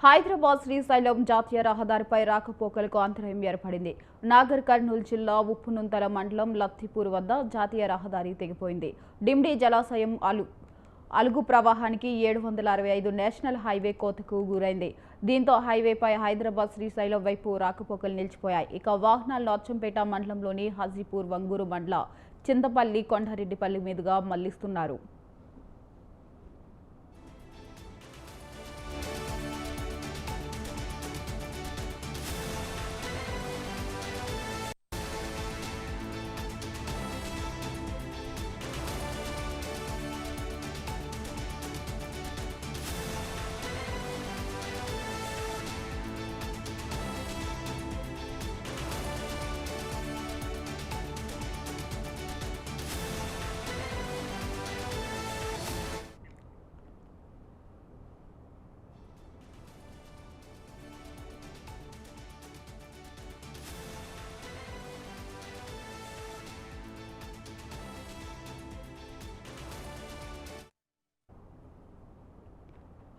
హైదరాబాద్ శ్రీశైలం జాతీయ రహదారిపై రాకపోకలకు అంతరాయం ఏర్పడింది. నాగర్ కర్నూలు జిల్లా ఉప్పునుంతల మండలం లత్తిపూర్ వద్ద జాతీయ రహదారి తెగిపోయింది. డిమ్డి జలాశయం అలుగు ప్రవాహానికి 765 నేషనల్ హైవే కోతకు గురైంది. దీంతో హైవేపై హైదరాబాద్ శ్రీశైలం వైపు రాకపోకలు నిలిచిపోయాయి. ఇక వాహనాలను అచ్చంపేట మండలంలోని హాజీపూర్ వంగూరు మండల చింతపల్లి కొండారెడ్డిపల్లి మీదుగా మళ్లిస్తున్నారు.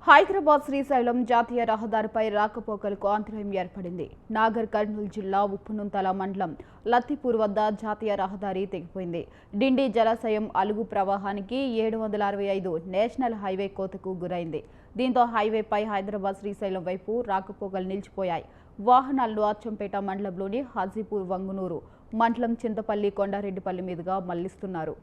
హైదరాబాద్ శ్రీశైలం జాతీయ రహదారిపై రాకపోకలకు అంతరాయం ఏర్పడింది. నాగర్ కర్నూలు జిల్లా ఉప్పునుంతల మండలం లత్తిపూర్ వద్ద జాతీయ రహదారి తెగిపోయింది. డిండి జలాశయం అలుగు ప్రవాహానికి 765 నేషనల్ హైవే కోతకు గురైంది. దీంతో హైవేపై హైదరాబాద్ శ్రీశైలం వైపు రాకపోకలు నిలిచిపోయాయి. వాహనాలను అచ్చంపేట మండలంలోని హాజీపూర్ వంగునూరు మండలం చింతపల్లి కొండారెడ్డిపల్లి మీదుగా మళ్లిస్తున్నారు.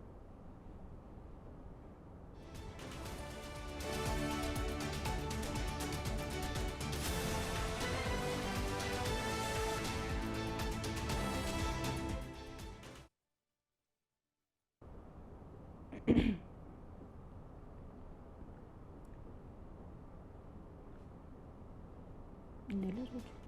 నెల రోజులు